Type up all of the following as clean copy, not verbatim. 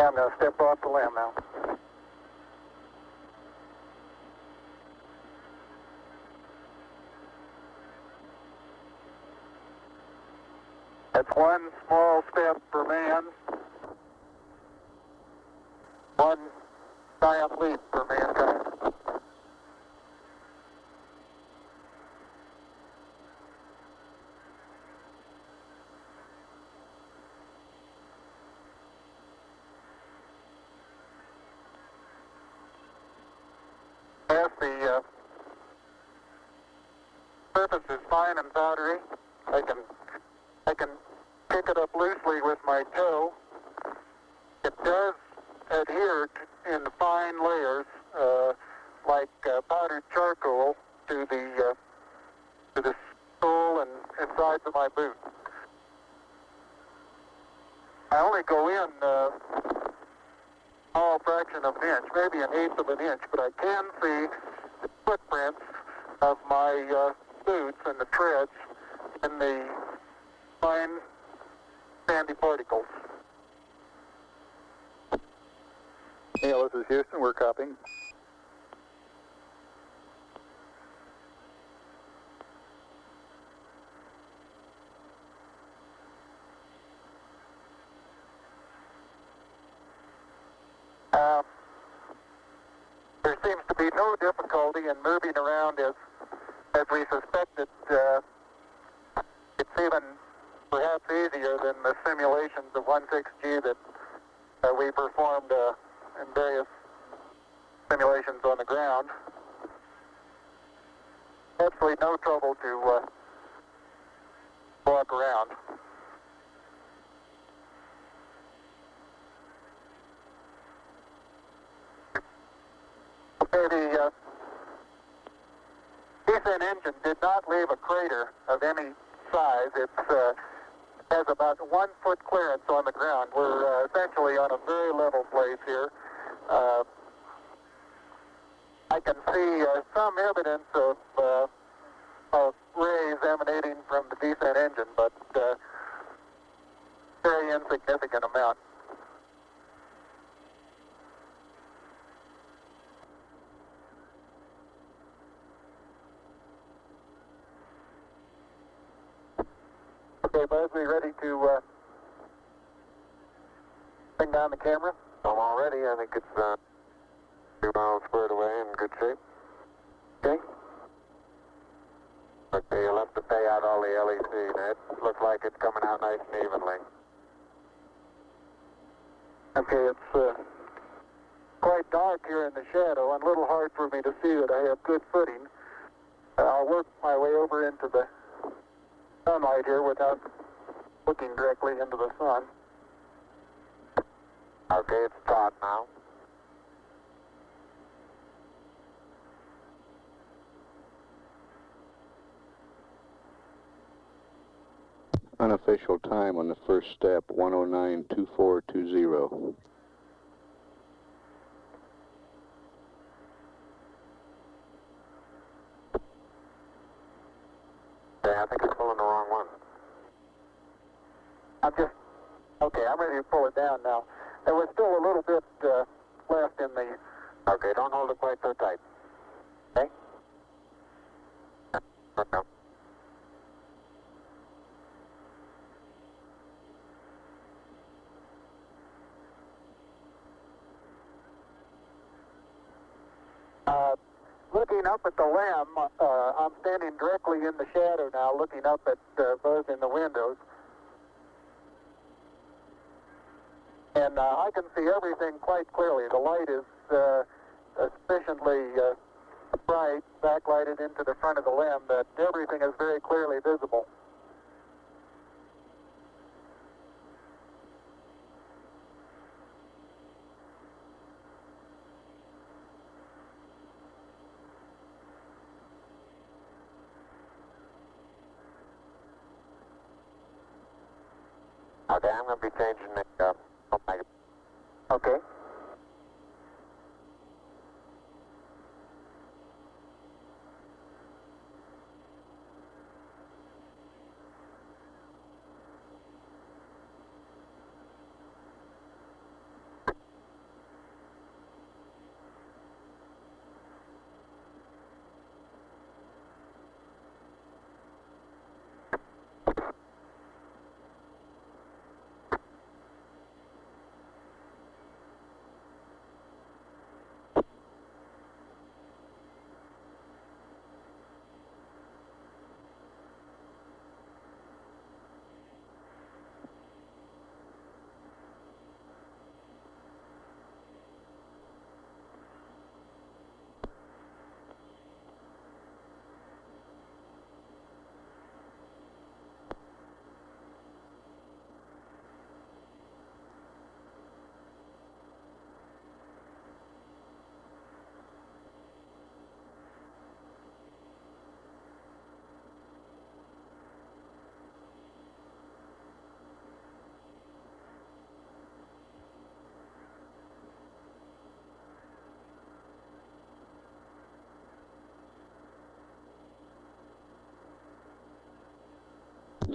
I'm going to step off the limb now. That's one small step for man, one giant leap for mankind. As the surface is fine and powdery, I can pick it up loosely with my toe. It does adhere in fine layers, like powdered charcoal, to the sole and sides of my boot. I only go in a small fraction of an inch, maybe an eighth of an inch, but I can see the footprints of my boots and the treads in the fine sandy particles. Neil, this is Houston. We're copying. There seems to be no difficulty in moving around as we suspected. It's even perhaps easier than the simulations of 16G that we performed in various simulations on the ground. Absolutely no trouble to walk around. Okay, the descent engine did not leave a crater of any size. It has about 1 foot clearance on the ground. We're essentially on a very level place here. I can see some evidence of rays emanating from the descent engine, but very insignificant amount. Okay, Buzz, we ready to bring down the camera? I'm all ready. I think it's 2 miles squared away in good shape. Okay. Okay, you'll have to pay out all the LEC, Ned. Looks like it's coming out nice and evenly. Okay, it's quite dark here in the shadow and a little hard for me to see that I have good footing. I'll work my way over into the sunlight here without looking directly into the sun. Okay, it's taut now. Unofficial time on the first step, 109.2420. Okay, I think it's pulling the wrong one. I'm ready to pull it down now. There was still a little bit left in the... Okay, don't hold it quite so tight. Okay? Okay. Looking up at the limb, I'm standing directly in the shadow now, looking up at Buzz in the windows. And I can see everything quite clearly. The light is sufficiently bright, backlighted into the front of the limb, that everything is very clearly visible. Okay, I'm going to be changing the Okay.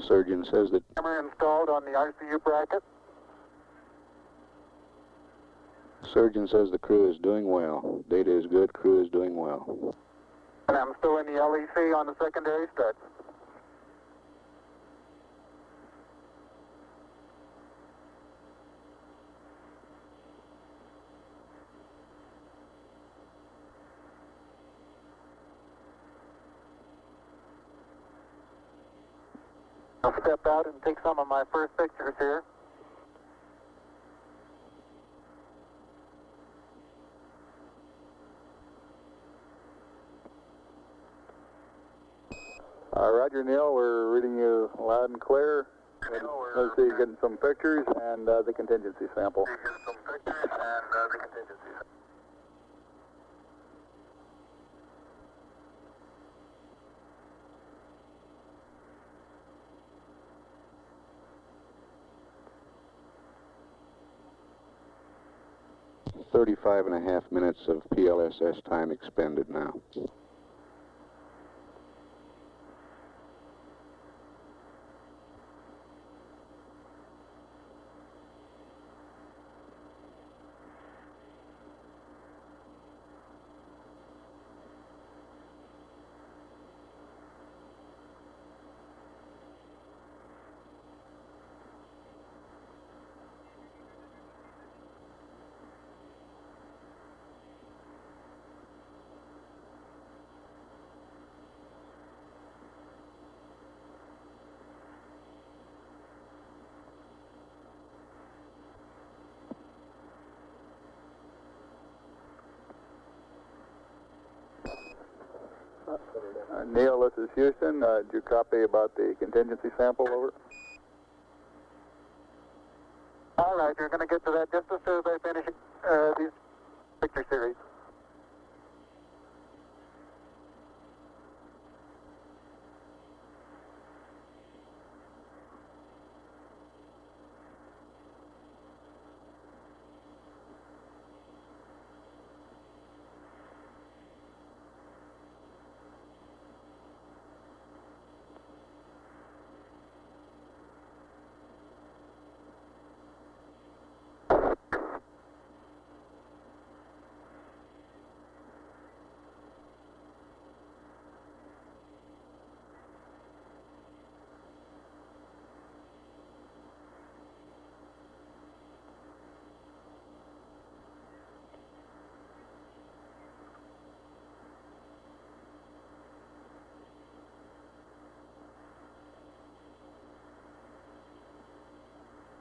The surgeon says that Camera installed on the ICU bracket. surgeon says the crew is doing well. Data is good, crew is doing well. And I'm still in the LEC on the secondary stud. I'll step out and take some of my first pictures here. Roger, Neil, we're reading you loud and clear. Let's see, getting some pictures and the contingency sample. .35 and a half minutes of PLSS time expended now. Neil, this is Houston. Did you copy about the contingency sample, over? All right, you're going to get to that just as soon as I finish these picture series.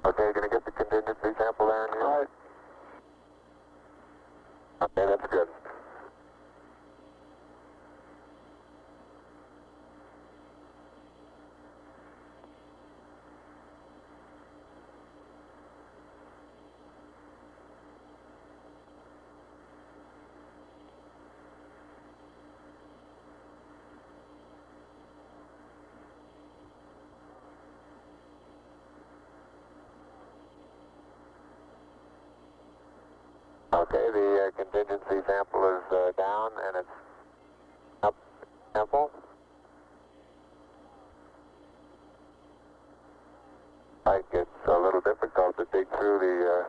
Okay, gonna get the contingency sample there in here? All right. Okay, that's good. Okay, the contingency sample is down and it's up sample. Like it's a little difficult to dig through the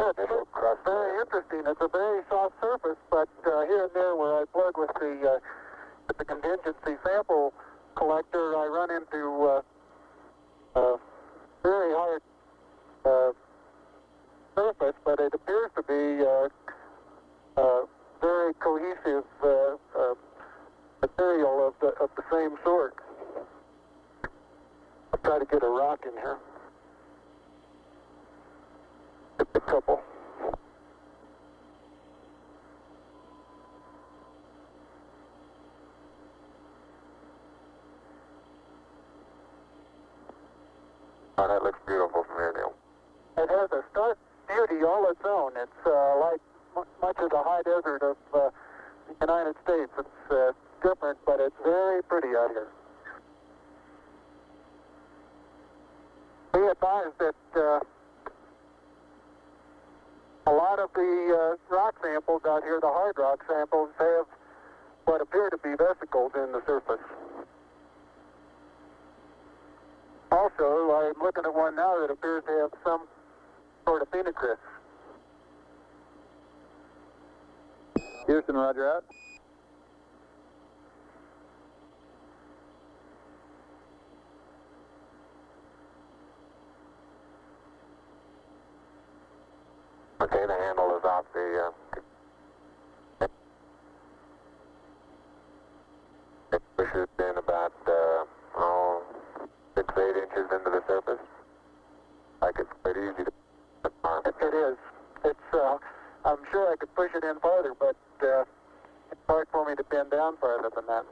initial crust. Very interesting. It's a very soft surface, but here and there where I plug with the contingency sample collector, I run into very hard surface, but it appears to be very cohesive material of the same sort. I'll try to get a rock in here. Get a couple. Oh, that looks beautiful from here, Neil. It has a stark beauty all its own. It's like much of the high desert of the United States. It's different, but it's very pretty out here. Be advised that a lot of the rock samples out here, the hard rock samples, have what appear to be vesicles in the surface. Also, I'm looking at one now that appears to have some sort of phenocryst. Houston, roger out. Okay, the handle is off the, it pushes in about, 6, 8 inches into the surface. Like it's pretty easy to put on. It is. It's, I'm sure I could push it in farther, but it's hard for me to bend down farther than that.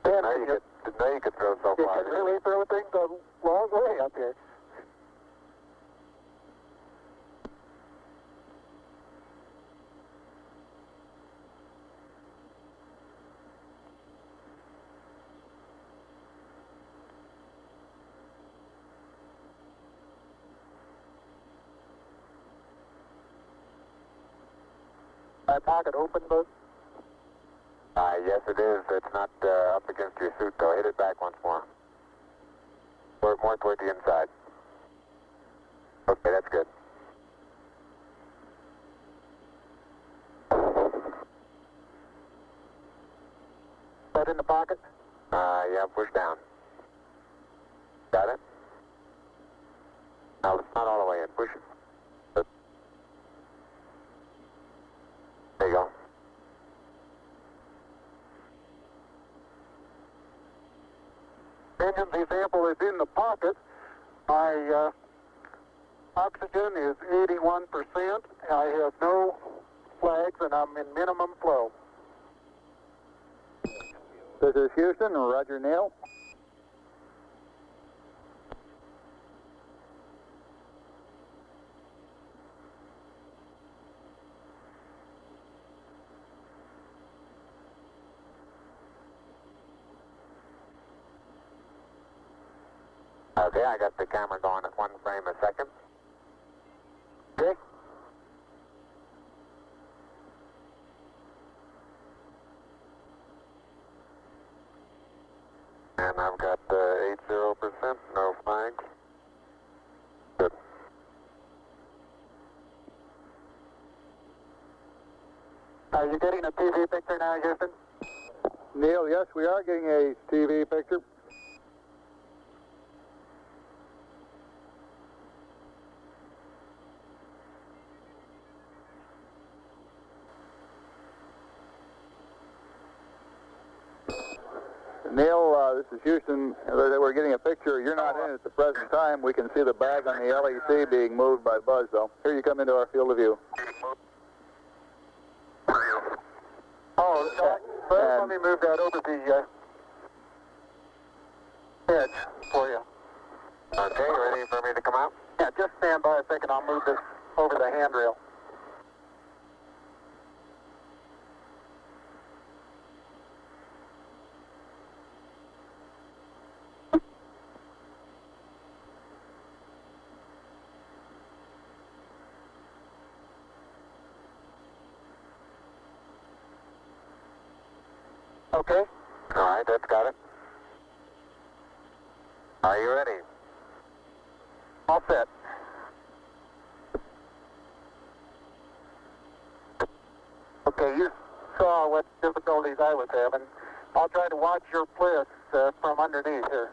Now you could throw so You far. can really throw things a long way up here. My pocket open, but Yes, it is. It's not up against your suit, though. Hit it back once more. More toward the inside. Okay, that's good. that in the pocket. Yeah, push down. Got it? Now, it's not all the way in. Push it. There you go. Engine sample is in the pocket. My oxygen is 81%. I have no flags, and I'm in minimum flow. This is Houston, roger Neil. Okay, I got the camera going at 1 frame a second. Okay? And I've got 80%, no flags. Good. Are you getting a TV picture now, Houston? Neil, yes, we are getting a TV picture. Neil, this is Houston. We're getting a picture. You're not in at the present time. We can see the bag on the LEC being moved by Buzz, though. Here you come into our field of view. Oh, let me move that over the edge for you. Okay, ready for me to come out? Yeah, just stand by a second. I'll move this over the handrail. Okay? All right, that's got it. Are you ready? All set. Okay, you saw what difficulties I was having. I'll try to watch your bliss from underneath here.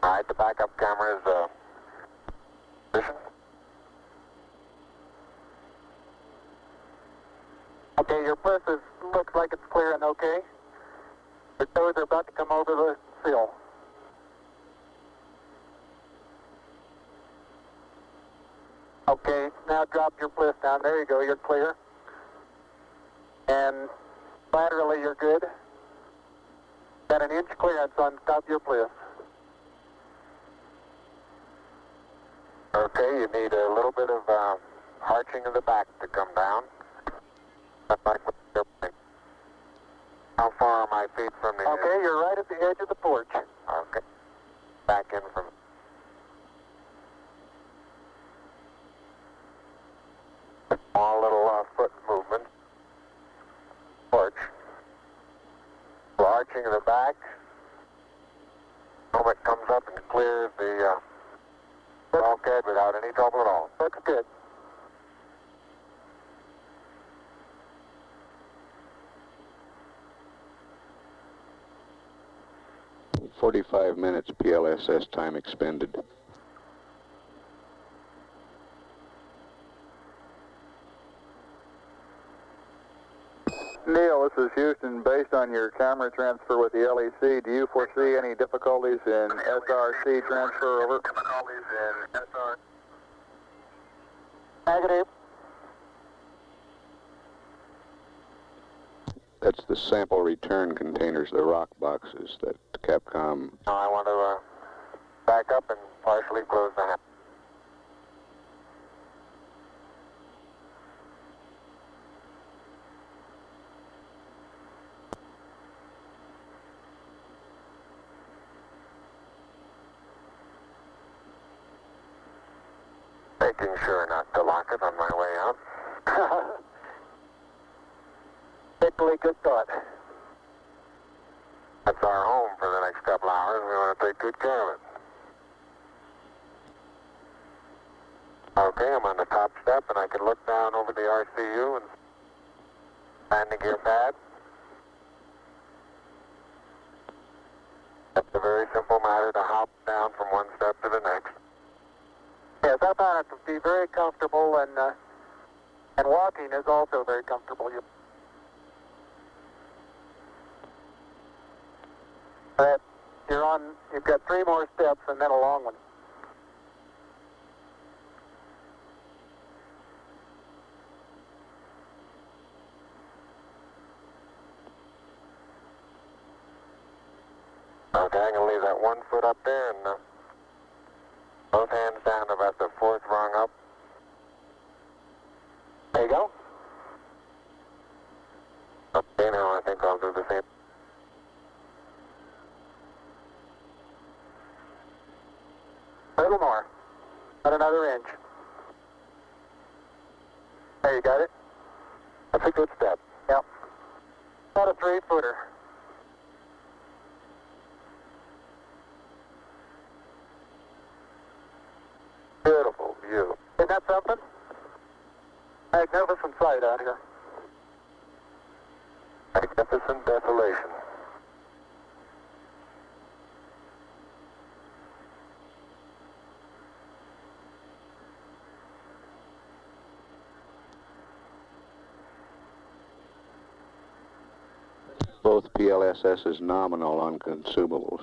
All right, the backup camera is position. Okay, your bliss looks like it's clear and okay. Your toes are about to come over the sill. Okay, now drop your bliss down. There you go, you're clear. And laterally you're good. Got an inch clearance on top of your bliss. Okay, you need a little bit of arching of the back to come down. How far are my feet from the... Okay, you're right at the edge of the porch. Okay. Back in from... Small little foot movement. Porch. Arching of the back. Moment comes up and clears the bulkhead without any trouble at all. Looks good. "45 minutes PLSS time expended." Neil, this is Houston. Based on your camera transfer with the LEC, do you foresee any difficulties in SRC transfer over? Difficulties in SRC? Negative. That's the sample return containers, the rock boxes that Capcom... Now I want to back up and partially close the hatch. Making sure not to lock it on my way out. Particularly good thought. That's our home for the next couple hours. We want to take good care of it. Okay, I'm on the top step and I can look down over the RCU and landing gear pad. That's a very simple matter to hop down from one step to the next. Yes, I found it to be very comfortable, and walking is also very comfortable. You've got 3 more steps and then a long one. Okay, I'm going to leave that 1 foot up there and both hands down about the 4th rung up. There you go. Okay, now I think I'll do the same. A little more. About another inch. There, you got it? That's a good step. Yep. About a 3-footer. Beautiful view. Isn't that something? Magnificent sight out here. Magnificent desolation. Both PLSSs nominal on consumables.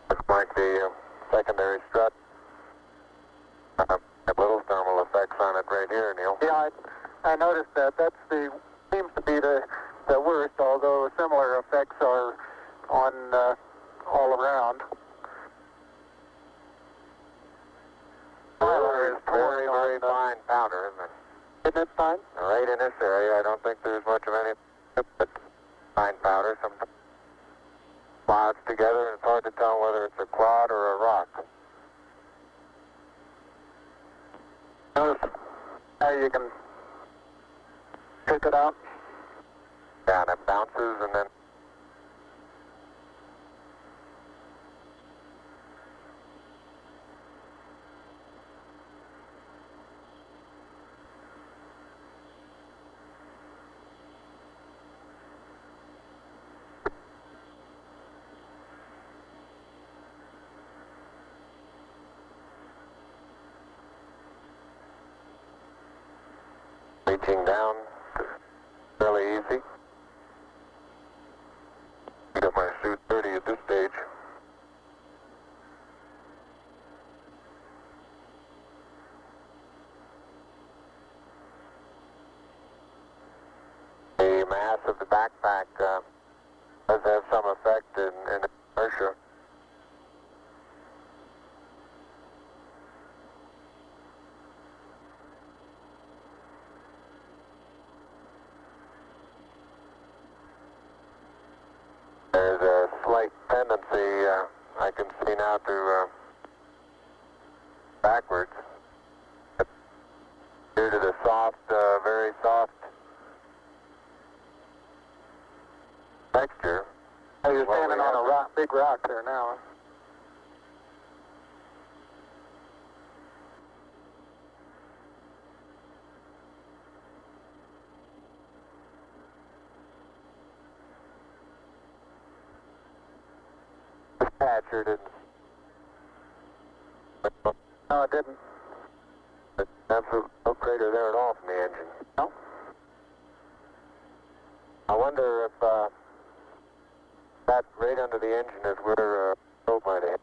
Looks like the secondary strut. Have little thermal effects on it right here, Neil. Yeah, I noticed that. Seems to be the worst, although similar effects are on all around. There is very, very fine powder, isn't it? Isn't it fine? Right in this area, I don't think there's much of any but fine powder. Some clouds together, and it's hard to tell whether it's a clod or a rock. Notice how you can pick it out. Yeah, and it bounces and then reaching down, fairly easy. Got my suit dirty at this stage. The mass of the backpack does have some effect in inertia. There's a slight tendency, I can see now, to backwards due to the soft, very soft texture. Oh, you're Well, standing we on have a rock, big rock there now. The patcher didn't. No, it didn't. There's absolutely no crater there at all from the engine. No. I wonder if that right under the engine is where probe might hit.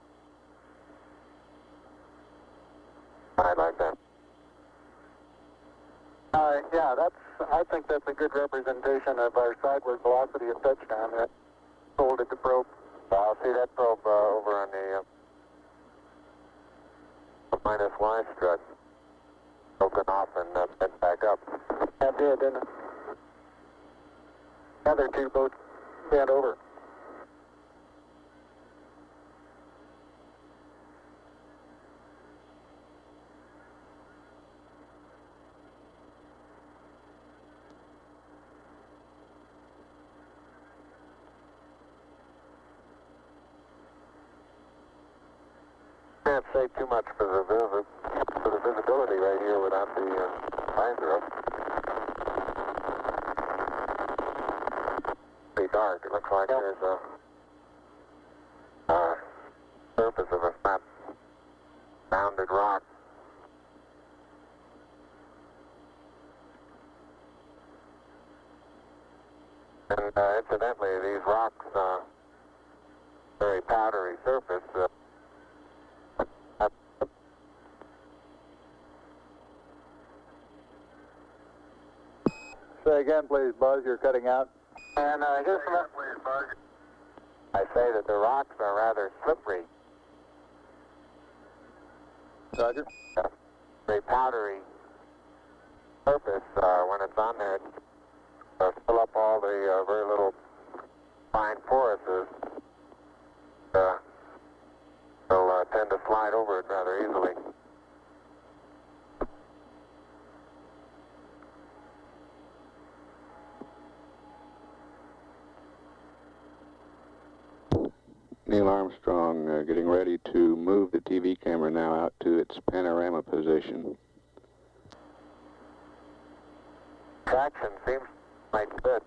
I'd like that. Yeah, I think that's a good representation of our sideward velocity of touchdown. That folded the probe. I'll see that probe over on the minus Y strut. Broken off and bent back up. That did, didn't it? The other two both bent over. Can't say too much for the visibility right here without the visor up. Pretty dark. It looks like there's a surface of a flat rounded rock. And incidentally, these rocks, very powdery surface. Say again, please, Buzz. You're cutting out. And here's some. I say that the rocks are rather slippery, Roger. very powdery surface. When it's on there, it fill up all the very little fine porises. They'll tend to slide over it rather easily. Neil Armstrong getting ready to move the TV camera now out to its panorama position. Traction seems quite good.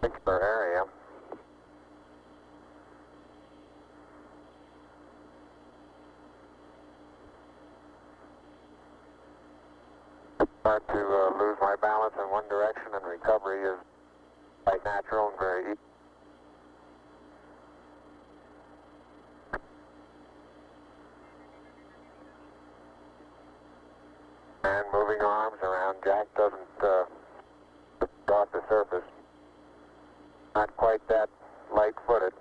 Particular area. Start to lose my balance in one direction, and recovery is quite natural and very easy. And moving arms around, Jack doesn't off the surface. Not quite that light-footed.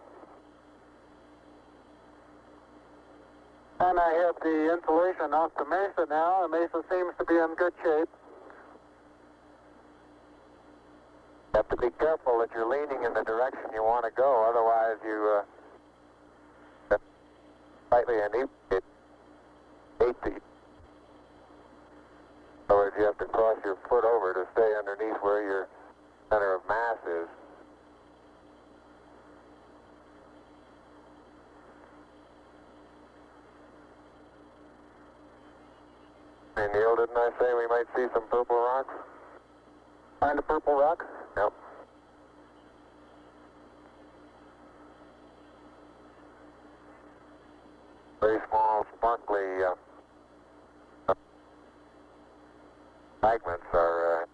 And I have the insulation off the Mesa now. The Mesa seems to be in good shape. You have to be careful that you're leaning in the direction you want to go, otherwise you slightly inebriate. In other words, you have to cross your foot over to stay underneath where your center of mass is. Hey Neil, didn't I say we might see some purple rocks? Find a purple rock. Yep. Very small, sparkly fragments are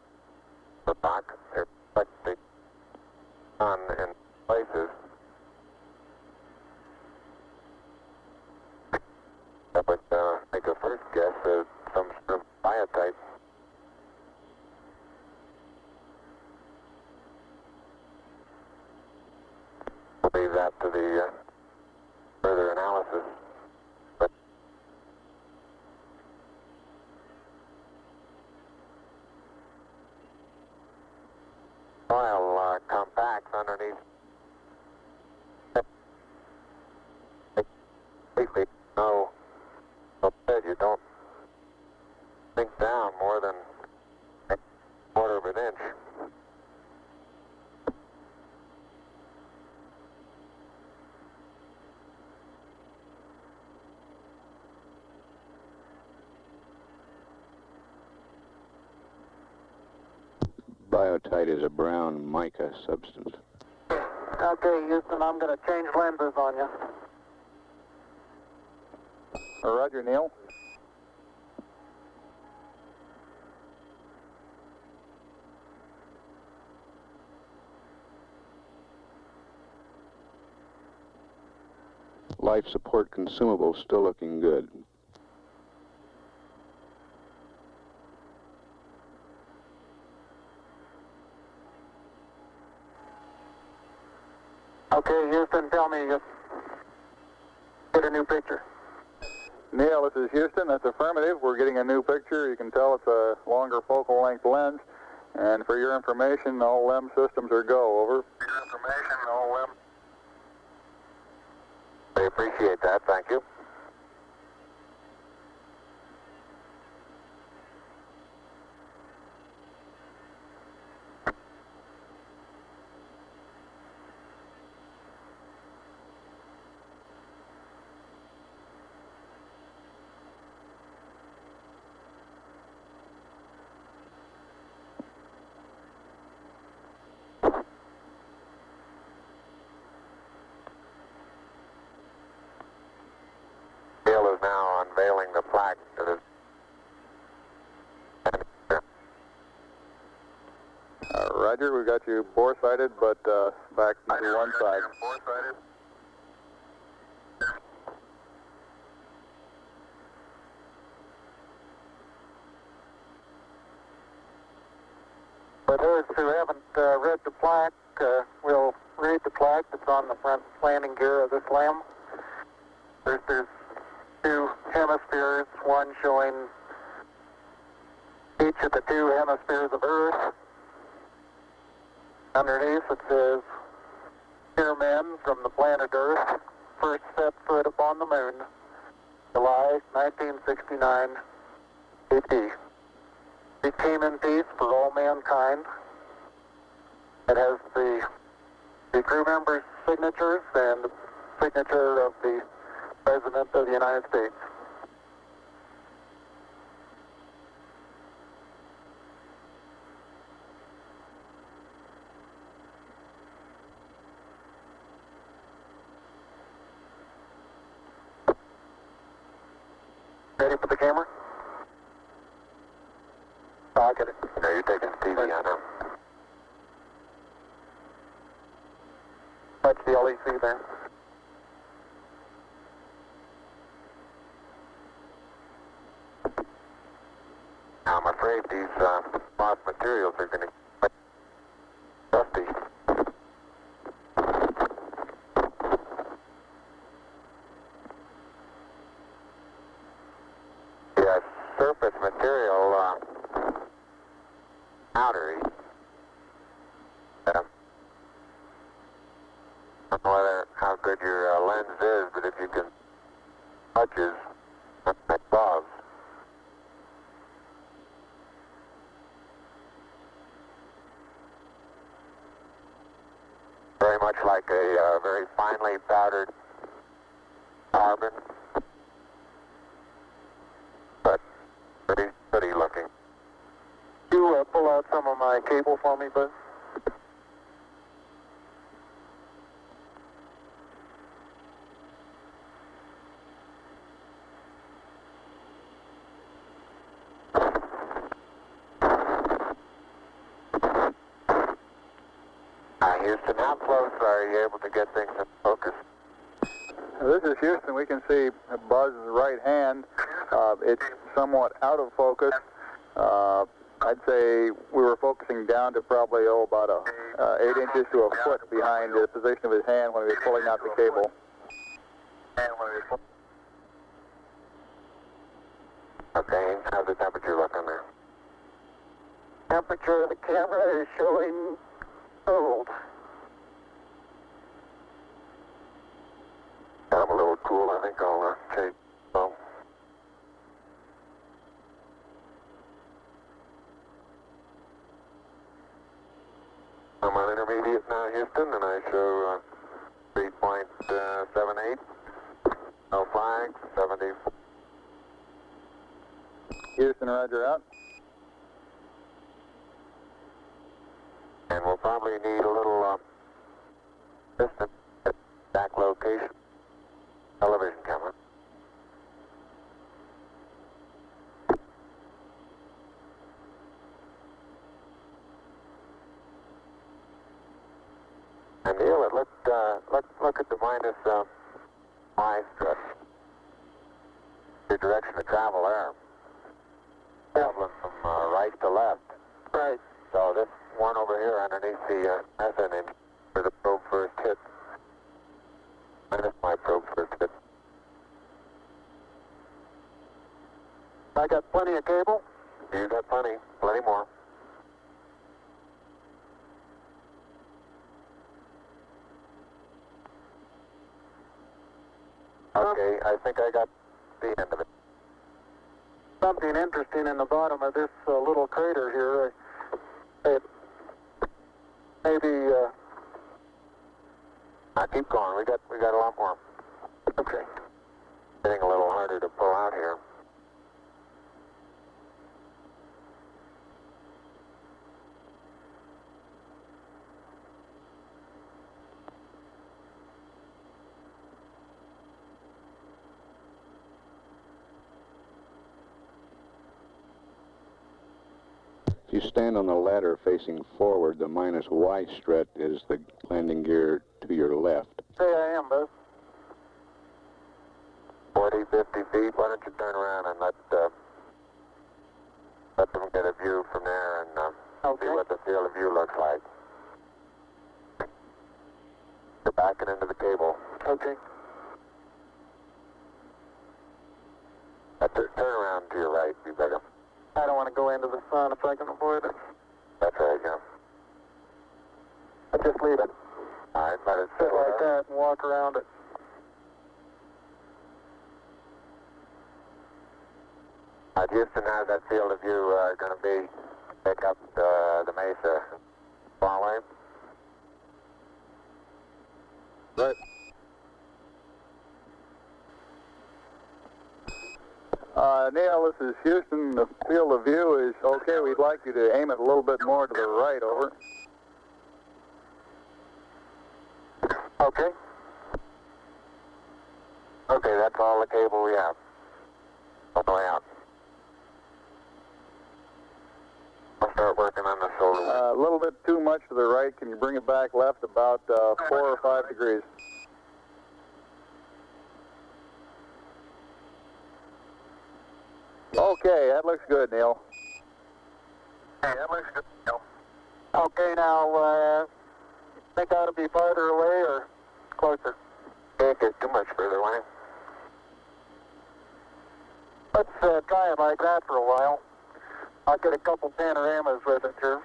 the rock. They're reflecting sun in places. That would make a first guess at some sort of biotite. We'll leave that to the further analysis. But soil compacts underneath Okay, you don't sink down more than a quarter of an inch. Biotite is a brown mica substance. Okay, Houston, I'm going to change lenses on you. Roger, Neil. Life support consumables still looking good. Okay, Houston, tell me you get a new picture. Neil, this is Houston. That's affirmative. We're getting a new picture. You can tell it's a longer focal length lens. And for your information, all LEM systems are go. Over. For your information, all LEM. I appreciate that. Thank you. Bill is now unveiling the plaque that is. Roger, we've got you bore-sighted, but back to one side. Bore-sighted. For those who haven't read the plaque, we'll read the plaque that's on the front landing gear of this LEM. There's two hemispheres, one showing each of the two hemispheres of Earth. Underneath it says, "Here men from the planet Earth first set foot upon the moon, July 1969 AD. We came in peace for all mankind." It has the crew members' signatures and the signature of the President of the United States. Ready for the camera? I'll get it. No, you're taking TV on him. Touch the LEC there. Now, I'm afraid these moss materials are going to get dusty. The surface material, powdery. I don't know how good your lens is, but if you can touches, that gloves. Very much like a very finely powdered carbon, but pretty looking. You pull out some of my cable for me, Buzz? Houston, how close are you able to get things in focus? This is Houston. We can see Buzz's right hand. It's somewhat out of focus. I'd say we were focusing down to probably, about 8 inches to a foot behind the position of his hand when he was pulling out the cable. Okay, how's the temperature looking there? Temperature of the camera is showing cold. I'm a little cool. I think I'll change. Oh. I'm on intermediate now, Houston, and I show 3.78. No flags, 74. Houston, roger out. And we'll probably need a little distance at back location. Television camera. And Neil, look at the minus Y stress. Your direction of travel there. Traveling from right to left. Right. So this one over here underneath the methane engine where the probe first hit. Minus my probe first hit. I got plenty of cable. You got plenty more. Okay, I think I got the end of it. Something interesting in the bottom of this little crater here. It maybe. Now keep going. We got a lot more. Okay. Getting a little harder to pull out here. If you stand on the ladder facing forward, the minus Y strut is the landing gear to your left. Say I am, Buzz. 40, 50 feet. Why don't you turn around and let them get a view from there and Okay. see what the field of view looks like. You're backing into the cable. Okay. Turn around to your right, be better. I don't want to go into the sun if I can avoid it. That's right, yeah. I just leave it. All right, let it Sit settle like there. that and walk around it. Houston, how's that field of view going to be? Pick up the mesa far away? Right. Neil, this is Houston. The field of view is okay. We'd like you to aim it a little bit more to the right, over. Okay. Okay, that's all the cable we have. All the way out. We'll start working on the shoulder. A little bit too much to the right. Can you bring it back left about 4 or 5 degrees? Okay, that looks good, Neil. Hey, that looks good, Neil. Okay, now, think I ought to be farther away or closer? Can't get too much further away. Let's try it like that for a while. I'll get a couple panoramas with it here.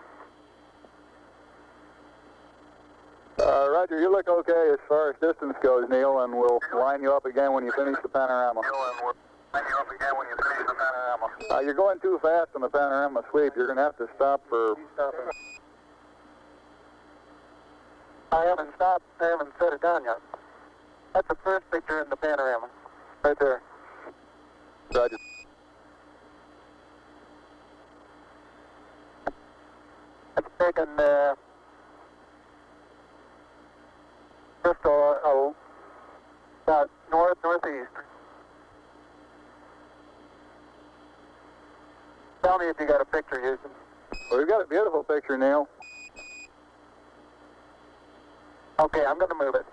Roger, you look okay as far as distance goes, Neil, and we'll line you up again when you finish the panorama. You're going too fast on the panorama sweep. You're going to have to stop for... I haven't stopped. I haven't set it down yet. That's the first picture in the panorama. Right there. Roger. It's taken just about northeast. Tell me if you got a picture, Houston. Well, we've got a beautiful picture, Neil. Okay, I'm going to move it.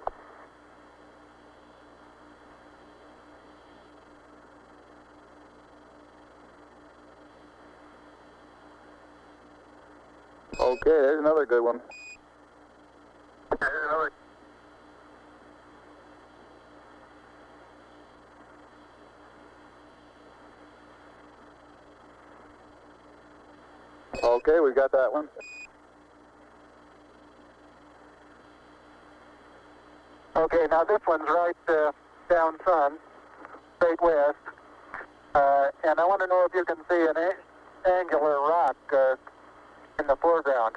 Okay, there's another good one. Okay, we got that one. Okay, now this one's right down sun, straight west. And I want to know if you can see an angular rock in the foreground.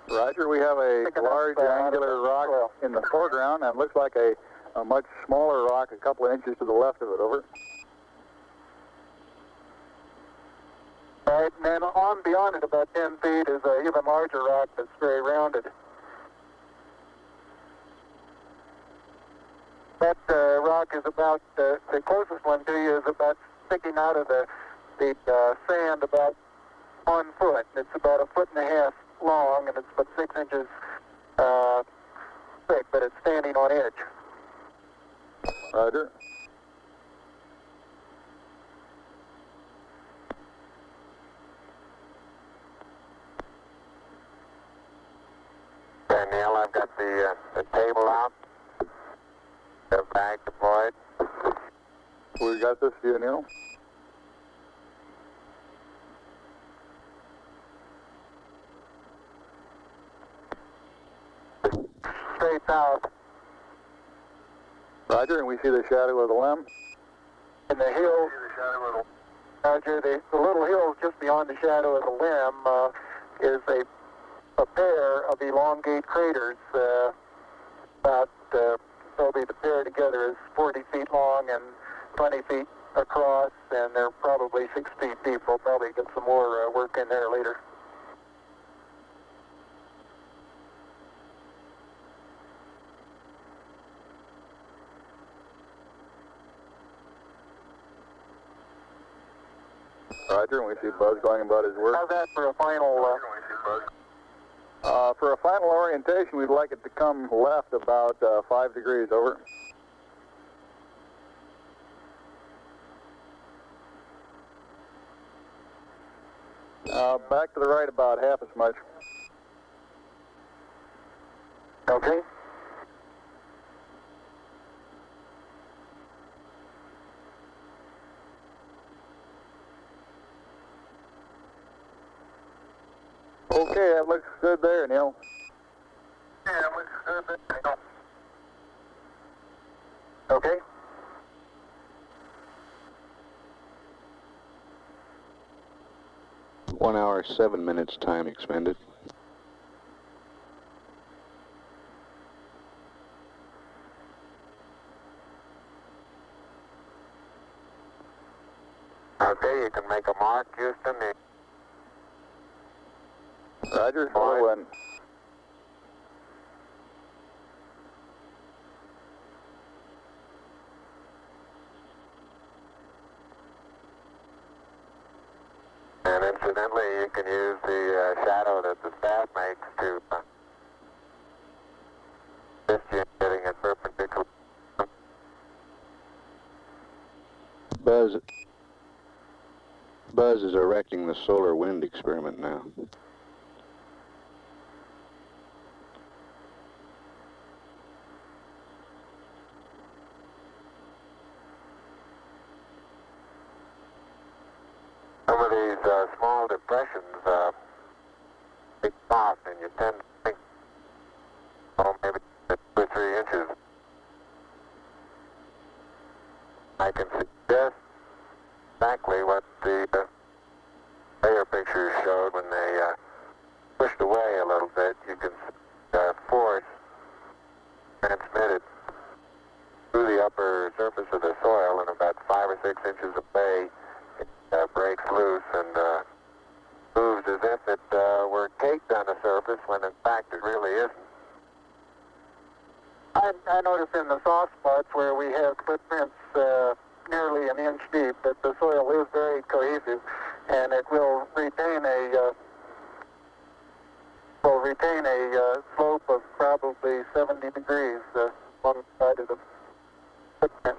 Roger, we have a large angular rock in the foreground and looks like a much smaller rock a couple of inches to the left of it. Over. All right, and then on beyond it about 10 feet is an even larger rock that's very rounded. That rock is about, the closest one to you is about sticking out of the sand about 1 foot. It's about 1.5 feet long, and it's about 6 inches thick, but it's standing on edge. Roger. Okay, Neil, I've got the table out. The bag deployed. We got this view, Neil. Straight south. Roger, and we see the shadow of the limb. In the hills, Roger, the little hill just beyond the shadow of the limb is a pair of elongate craters. Probably the pair together is 40 feet long and 20 feet across, and they're probably 6 feet deep. We'll probably get some more work in there later. Roger, and we see Buzz going about his work. How's that for a final? For a final orientation, we'd like it to come left about 5 degrees. Over. Back to the right about half as much. Okay. Okay, that looks good there, Neil. Yeah, it looks good. Okay. One hour, 7 minutes time expended. Okay, you can make a mark, Houston. Roger, hello, and incidentally, you can use the shadow that the staff makes to assist you in getting it perpendicular. Buzz is erecting the solar wind experiment now. Some of these small depressions, big soft, and you tend to think, oh, maybe 2 or 3 inches. I can suggest exactly what the layer pictures showed when they pushed away a little bit. You can force transmitted through the upper surface of the soil, and about 5 or 6 inches away, it breaks loose and moves as if it were caked on the surface, when in fact it really isn't. I noticed in the soft spots where we have footprints nearly an inch deep that the soil is very cohesive, and it will retain a slope of probably 70 degrees on the side of the footprint.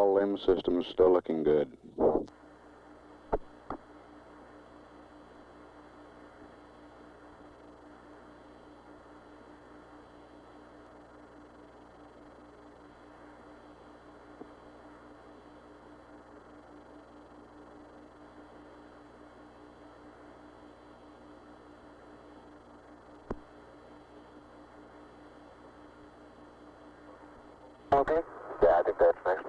All limb systems still looking good. Okay? Yeah, I think that's next.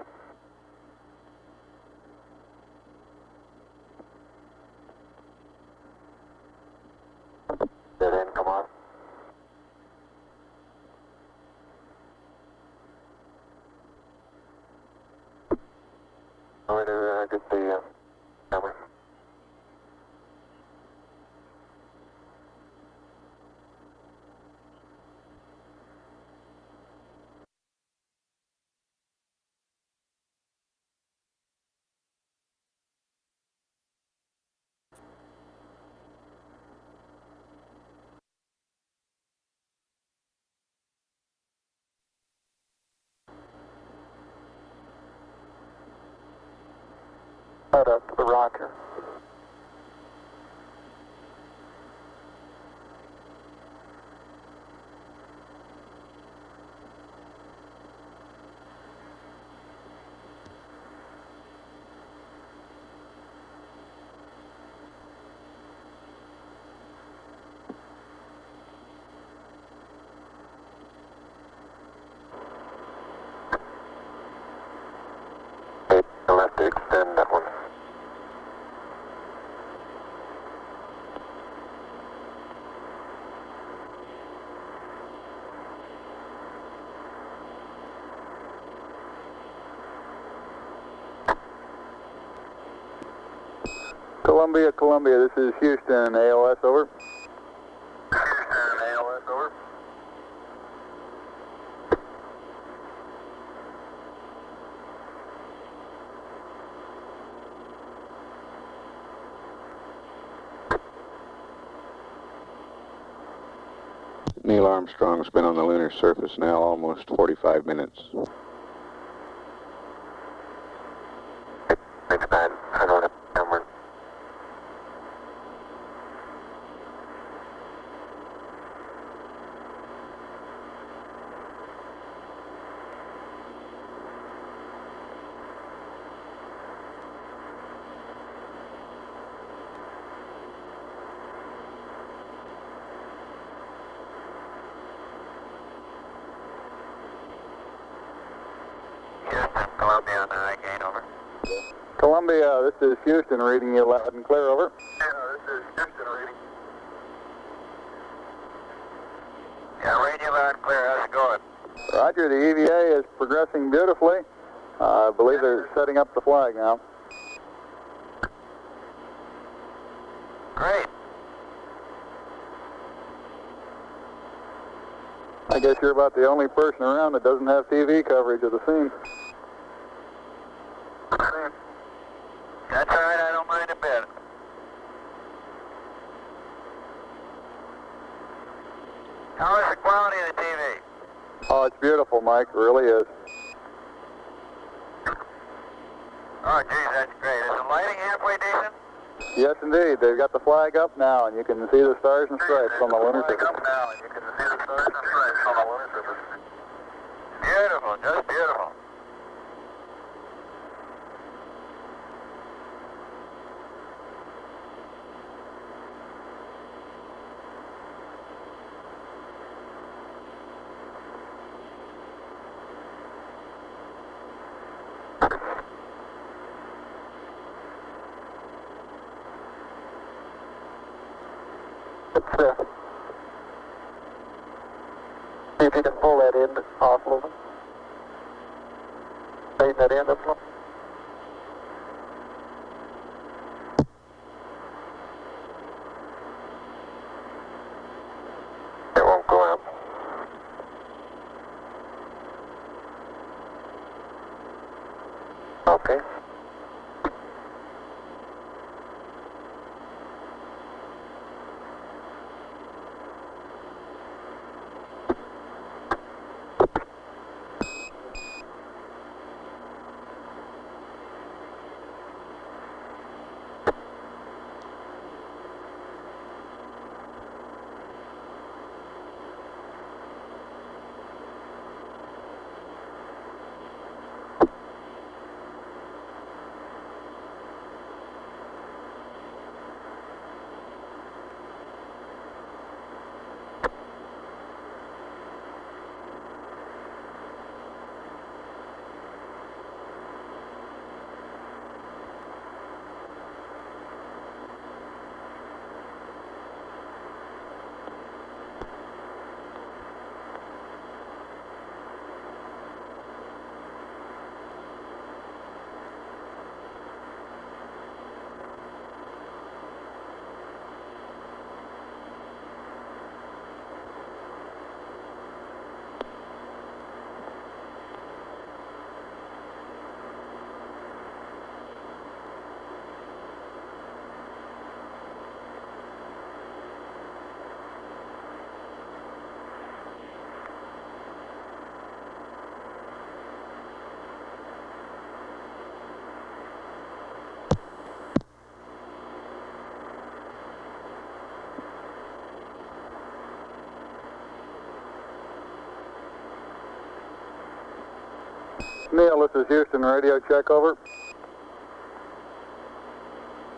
Dead end, come on. Going to get the camera. Head up to the rocker. Okay, you'll have to extend that one. Columbia, Columbia, this is Houston, ALS, over. Houston, ALS, over. Neil Armstrong's been on the lunar surface now almost 45 minutes. Thanks, man. I don't have a camera. Houston, Columbia on the high gain, over. Columbia, this is Houston, reading you loud and clear, over. Yeah, this is Houston reading. Yeah, reading you loud and clear. How's it going? Roger, the EVA is progressing beautifully. I believe they're setting up the flag now. Great. I guess you're about the only person around that doesn't have TV coverage of the scene. That's all right. I don't mind a bit. How is the quality of the TV? Oh, it's beautiful, Mike. It really is. Oh, geez, that's great. Is the lighting halfway decent? Yes, indeed. They've got the flag up now, and you can see the stars and stripes on the lunar surface. now, and you can see the stars and stripes on the lunar surface. Beautiful, just beautiful. See if you can pull that end off a little bit. Straighten that end up a little. It won't go up. Okay. Neil, this is Houston, radio check, over.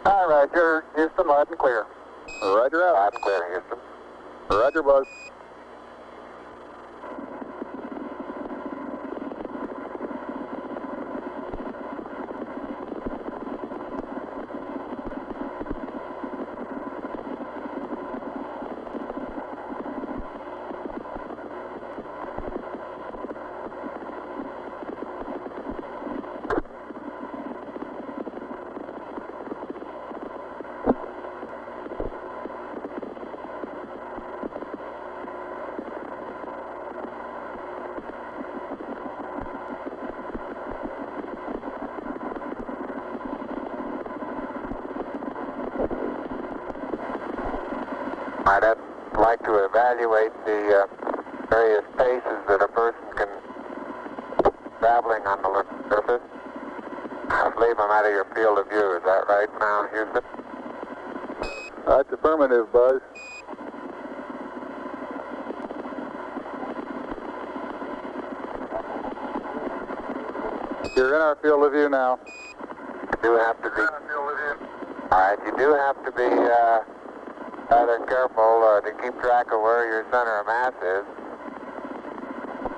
All right, you're Houston, loud and clear. Roger out. Loud and clear, Houston. Roger, Buzz. I'd like to evaluate the various paces that a person can traveling on the surface. Just leave them out of your field of view. Is that right now, Houston? That's affirmative, Buzz. You're in our field of view now. You do have to be. All right, you do have to be rather careful to keep track of where your center of mass is.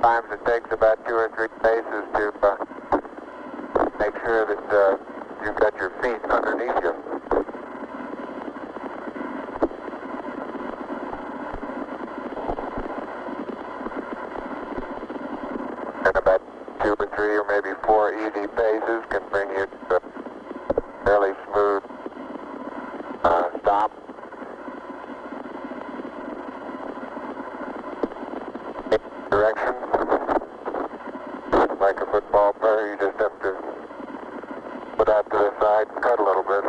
Sometimes it takes about 2 or 3 paces to make sure that you've got your feet underneath you. And about 2 or 3 or maybe 4 easy paces can bring you to a fairly smooth stop. Direction. Like a football player, you just have to put out to the side and cut a little bit.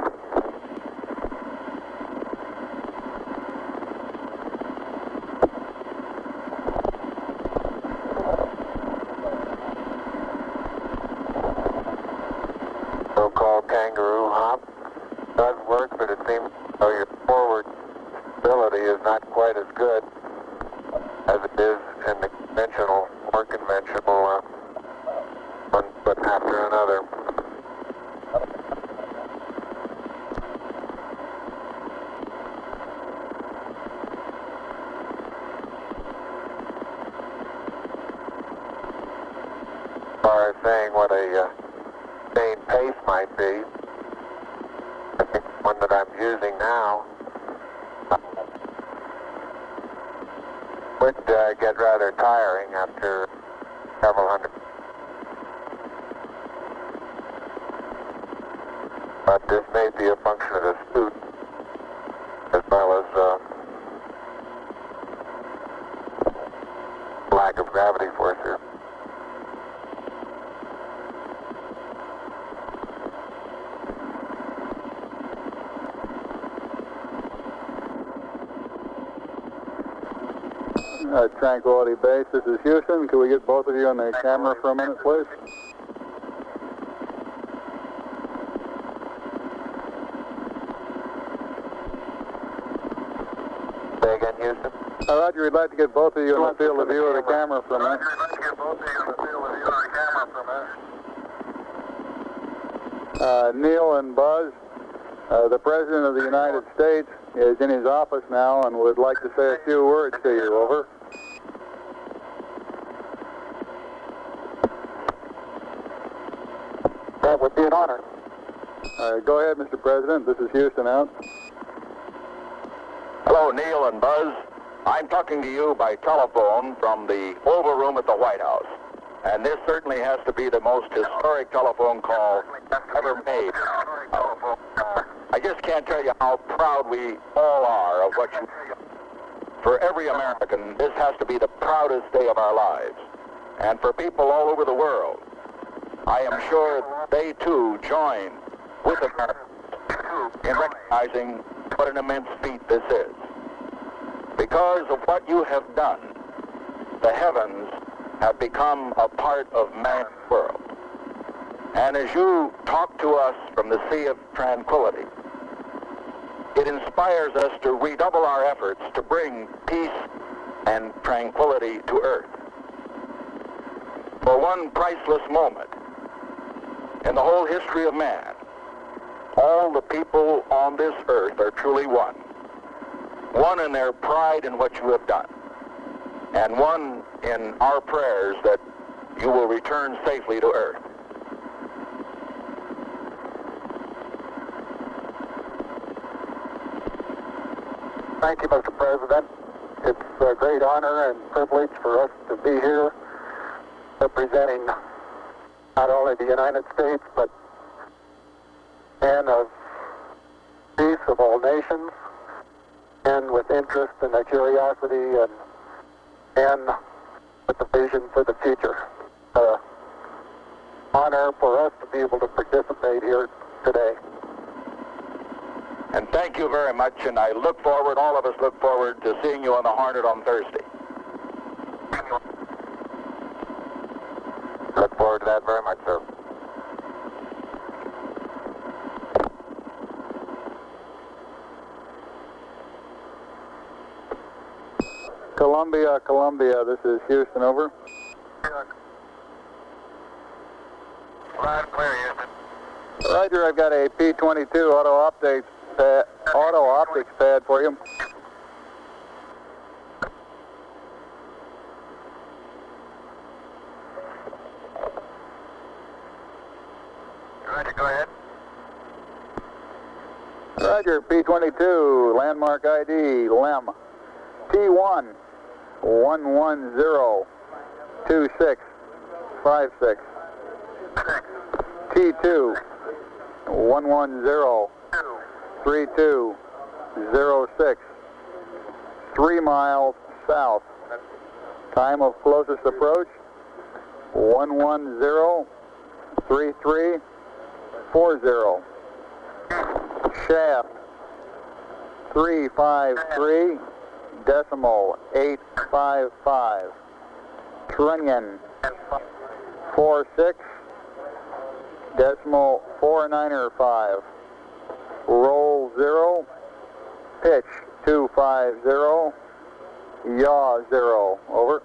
So-called kangaroo hop does work, but it seems though your forward stability is not quite as good as it is in the conventional, more conventional one foot after another. As far as saying what a sane pace might be, I think the one that I'm using now would get rather tiring after several hundred. But this may be a function of the suit as well as lack of gravity force here. Tranquility Base, this is Houston. Could we get both of you on the camera for a minute, please? Say again, Houston? Roger, we'd like to get both of you in the field of view of the camera for a minute. Neil and Buzz, the President of the United States is in his office now and would like to say a few words to you, over. That would be an honor. Go ahead, Mr. President. This is Houston out. Hello, Neil and Buzz. I'm talking to you by telephone from the Oval Room at the White House. And this certainly has to be the most historic telephone call ever made. I just can't tell you how proud we all are of what you do. For every American, this has to be the proudest day of our lives. And for people all over the world, I am sure they too join with Americans in recognizing what an immense feat this is. Because of what you have done, the heavens have become a part of man's world. And as you talk to us from the Sea of Tranquility, it inspires us to redouble our efforts to bring peace and tranquility to Earth. For one priceless moment, in the whole history of man. All the people on this earth are truly one. One in their pride in what you have done, and one in our prayers that you will return safely to earth. Thank you, Mr. President. It's a great honor and privilege for us to be here representing not only the United States, but men of peace of all nations, men with interest and a curiosity, and men with a vision for the future. Honor for us to be able to participate here today. And thank you very much, and I look forward, all of us look forward to seeing you on the Hornet on Thursday. Look forward to that very much, sir. Columbia, Columbia, this is Houston, over. Loud and clear, Houston. Roger, I've got a P-22 auto optics pad for you. Roger, go ahead. Roger, P-22, landmark ID, LEM, T1, 1102656. T2, 1103206. 3 miles south. Time of closest approach, 1103340. Shaft, 353.855. Trunnion, 46.495. Roll 0. Pitch 250. Yaw 0. Over.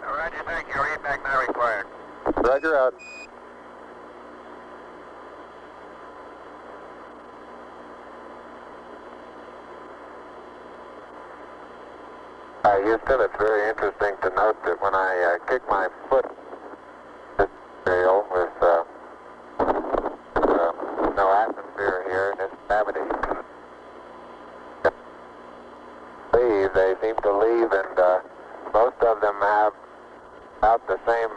Roger, thank you. Read back now required. Roger, out. Houston, it's very interesting to note that when I kick my foot this trail with no atmosphere here in this cavity, they seem to leave, and most of them have about the same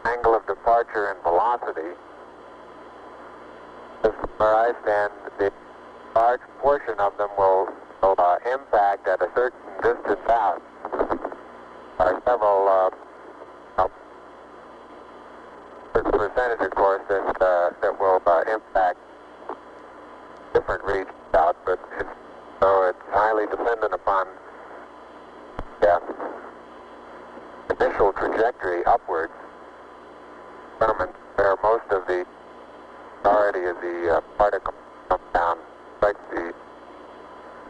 angle of departure and velocity. As where I stand, the large portion of them will impact at a certain distance out. There are several certain percentage, of course, that will impact different regions out, but it's highly dependent upon the initial trajectory upwards from where most of the majority of the particles come down, like the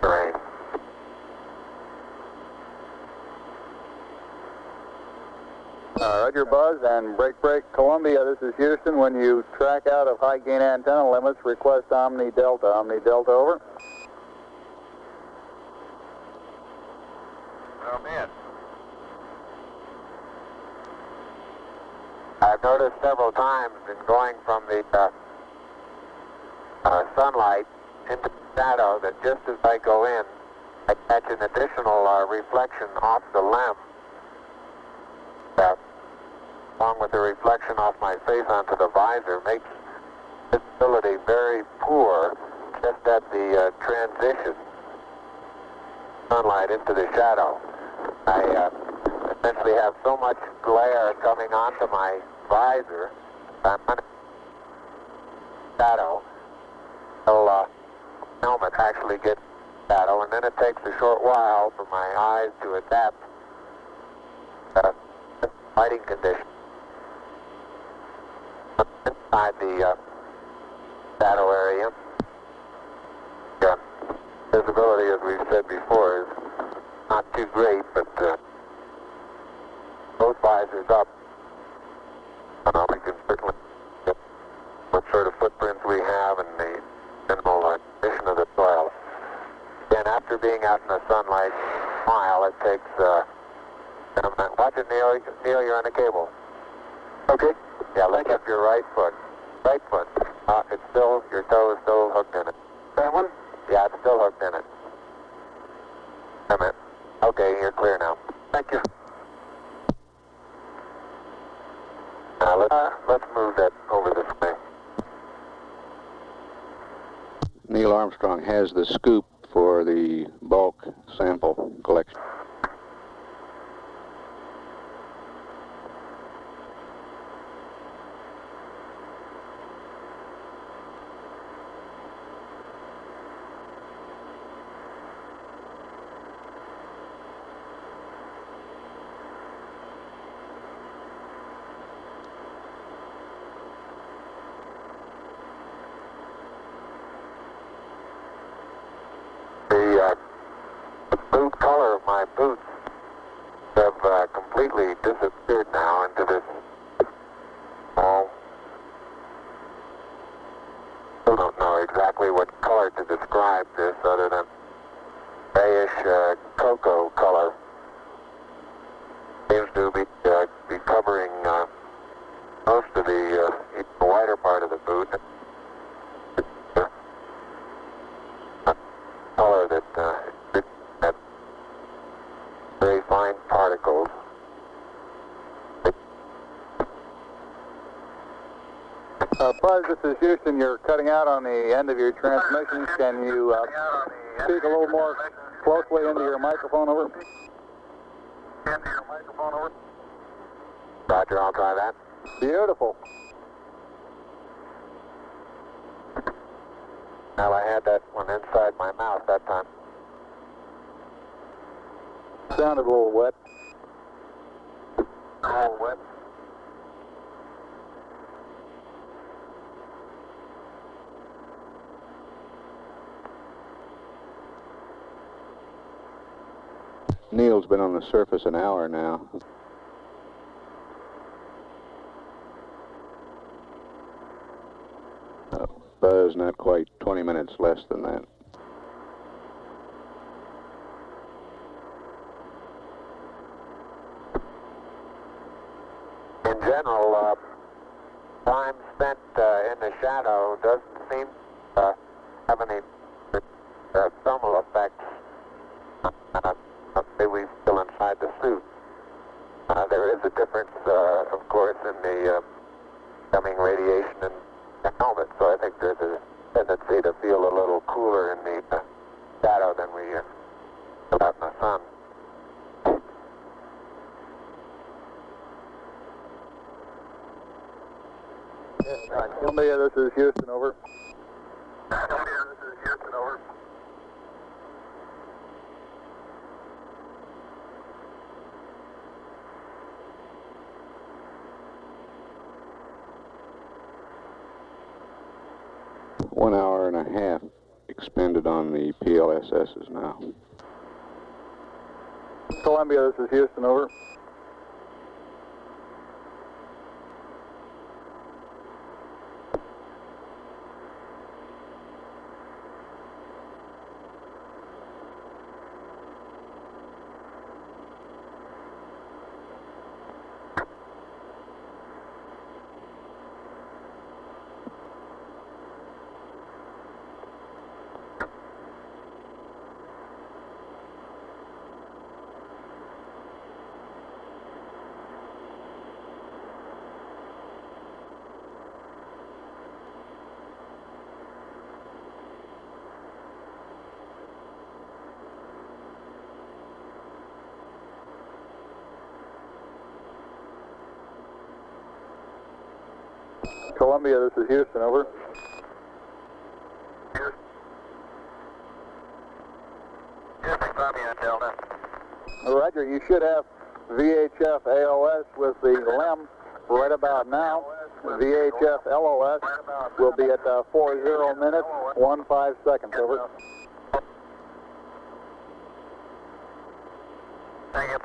terrain. Roger, Buzz, and break, Columbia, this is Houston. When you track out of high gain antenna limits, request Omni Delta. Omni Delta, over. Oh, man. I've noticed several times in going from the sunlight into the shadow that just as I go in, I catch an additional reflection off the LEM, along with the reflection off my face onto the visor, makes visibility very poor just at the transition sunlight into the shadow. I essentially have so much glare coming onto my visor, I'm under shadow until helmet actually gets shadow, and then it takes a short while for my eyes to adapt to lighting conditions. Inside the shadow area, visibility, as we've said before, is not too great, but both visors up, we can certainly get what sort of footprints we have and the general condition of the soil. Again, after being out in the sunlight a while, it takes watch it, Neil. Neil, you're on the cable. Okay. Yeah, lift up your right foot. Right foot. It's still, your toe is still hooked in it. That one? Yeah, it's still hooked in it. Come in. Okay, you're clear now. Thank you. Now let's move that over this way. Neil Armstrong has the scoop for the bulk sample collection. The boot color of my boots have completely disappeared now into this small. Still don't know exactly what color to describe this other than grayish cocoa color. Seems to be covering most of the wider part of the boot. Color that had very fine particles. Buzz, this is Houston. You're cutting out on the end of your transmission. Can you speak a little more closely into your microphone, over? Roger, I'll try that. Beautiful. Well, I had that one inside my mouth that time. Sounded a little wet. A little wet. Neil's been on the surface an hour now. Buzz, not quite 20 minutes, less than that. In general, time spent in the shadow doesn't seem to have any thermal effects that we feel inside the suit. There is a difference, of course, in the coming radiation and the helmet, so I think there's a tendency to feel a little cooler in the shadow than we feel out in the sun. Columbia, this is Houston, over. Columbia, this is Houston, over. One hour and a half expended on the PLSSs now. Columbia, this is Houston, over. Columbia, this is Houston, over. Houston, Columbia, Delta. Roger, you should have VHF AOS with the LEM right about now. VHF LOS will be at 40 minutes, 15 seconds, over. Thank you.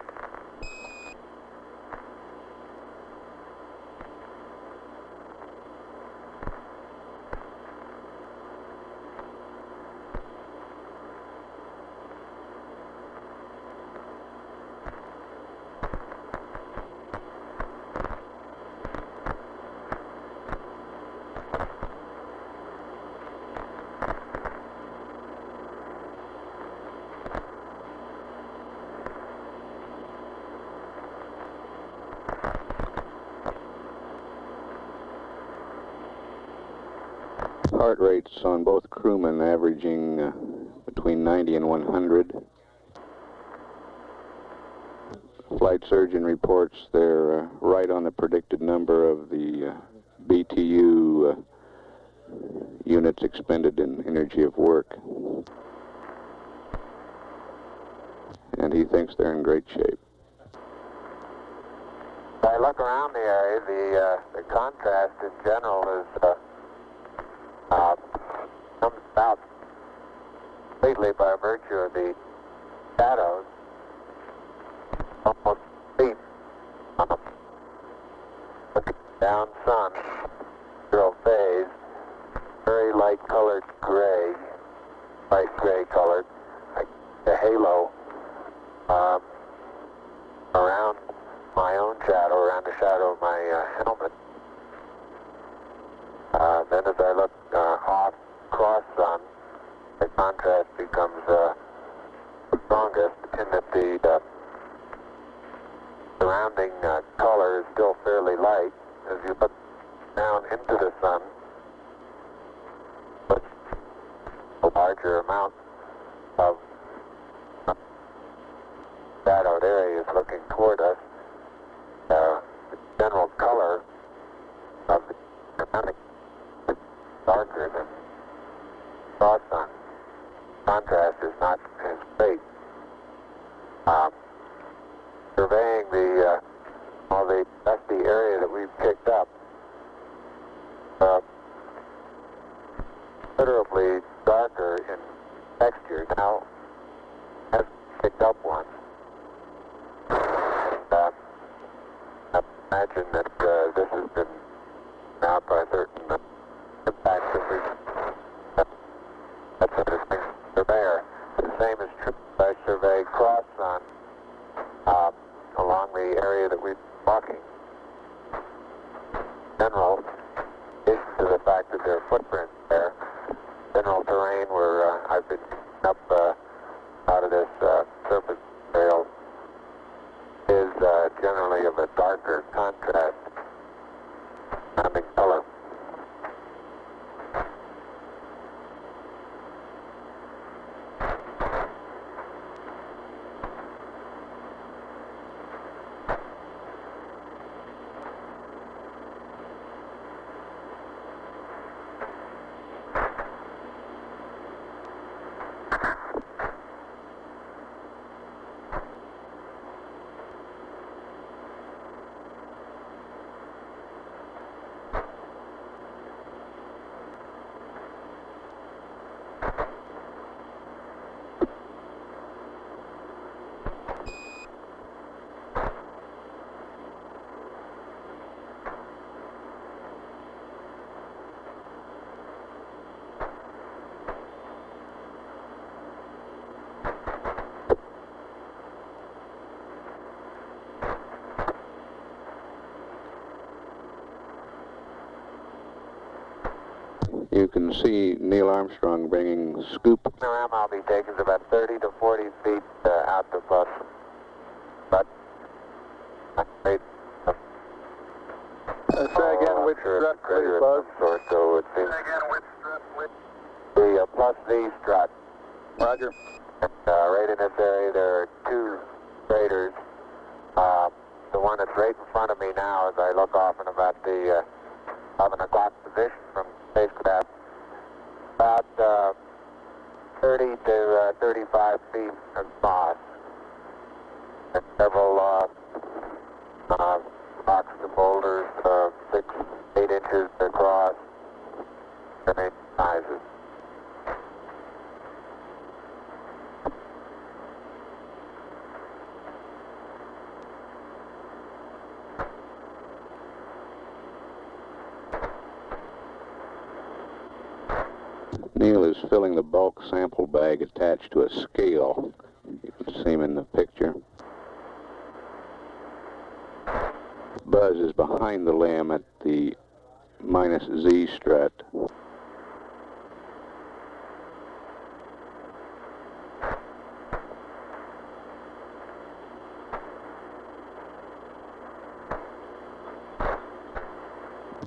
Heart rates on both crewmen averaging between 90 and 100. Flight surgeon reports they're right on the predicted number of the BTU units expended in energy of work. And he thinks they're in great shape. As I look around the area, the contrast in general is comes about completely by virtue of the shadows. Almost deep. Looking down sun, zero phase, very light colored gray, light gray colored, like a halo around my own shadow, around the shadow of my helmet. Then as I look off cross sun, the contrast becomes strongest in that the surrounding color is still fairly light. As you look down into the sun, with a larger amount of shadowed areas looking toward us, the general color of the surrounding is darker than cross sun. Contrast is not as great. Surveying all the dusty area that we've picked up, considerably darker in texture. Now, I've picked up one. I imagine that this has been out by certain impacts that we've that's a distinct surveyor. The same is true as I survey cross sun along the area that we're walking. General, is to the fact that there are footprints there. General terrain where I've been up out of this surface trail is generally of a darker contrast, surrounding color. You can see Neil Armstrong bringing scoop. The ram I'll be taking is about 30 to 40 feet out the bus. But Say again, which strut, please, Buzz? So it seems the plus V strut. Roger. And, right in this area there are two craters. The one that's right in front of me now as I look off in about the 11 o'clock position from spacecraft, about 30 to 35 feet across, and several rocks and boulders 6, 8 inches across, different sizes. Neil is filling the bulk sample bag attached to a scale. You can see him in the picture. Buzz is behind the limb at the minus Z strut.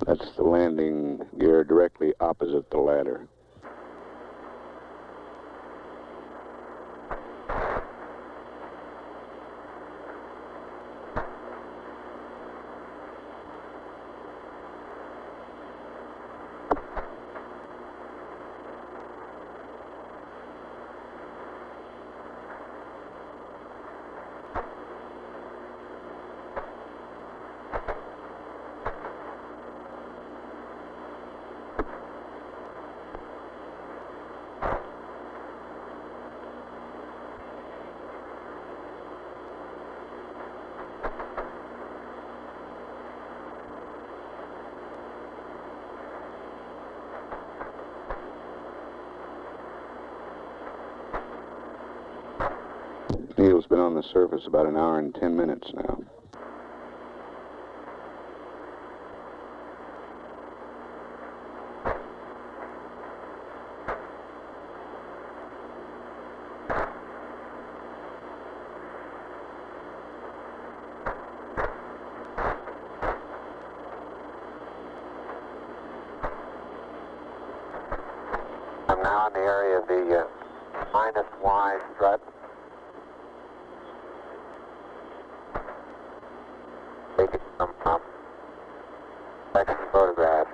That's the land landing gear directly opposite the ladder. Neil's been on the surface about an hour and 10 minutes now. I'm now in the area of the minus Y strut. Taking some second photograph.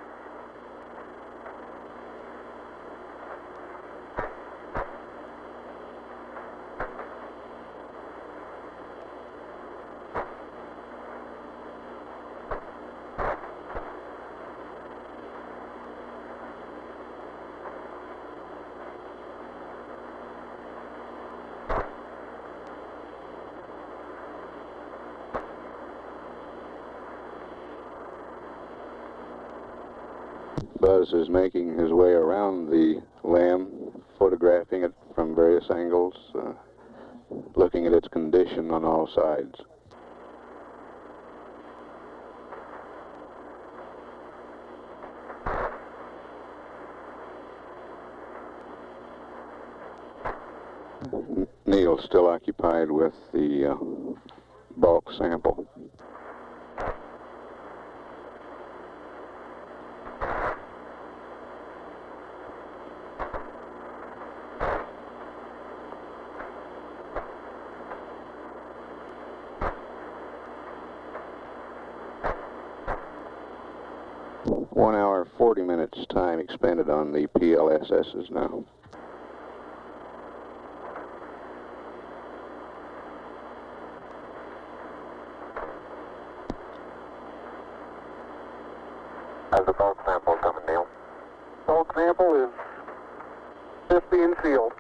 Buzz is making his way around the LAM, photographing it from various angles, looking at its condition on all sides. Neil's still occupied with the bulk sample. One hour, 40 minutes time expended on the PLSSs now. How's the bulk sample coming, Neil? Bulk sample is just being sealed.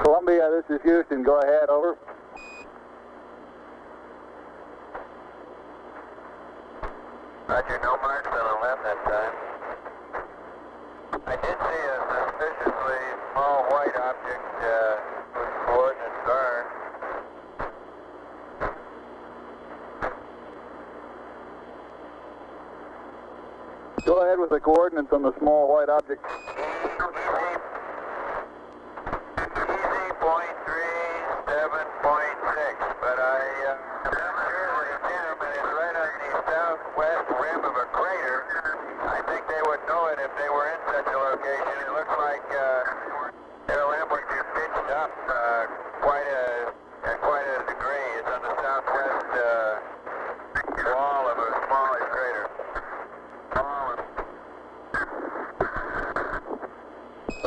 Columbia, this is Houston. Go ahead, over. Roger, no marks on the left that time. I did see a suspiciously small white object whose coordinates are. Go ahead with the coordinates on the small white object. But I'm not sure they can, but it's right on the southwest rim of a crater. I think they would know it if they were in such a location. It looks like their limb would be pitched up quite a degree. It's on the southwest wall of a smallish crater.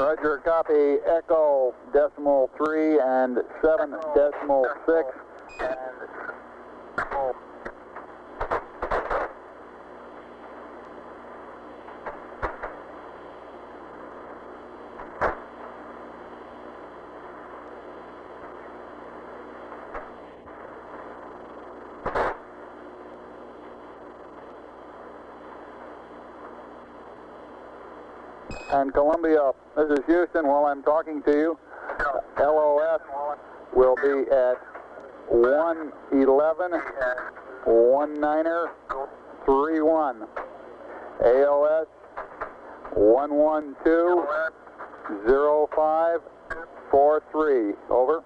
Roger, copy Echo decimal 3 and 7 decimal 6. And Columbia, this is Houston. While I'm talking to you, LOS will be at 111 19er 31. AOS 112 05 43. Over.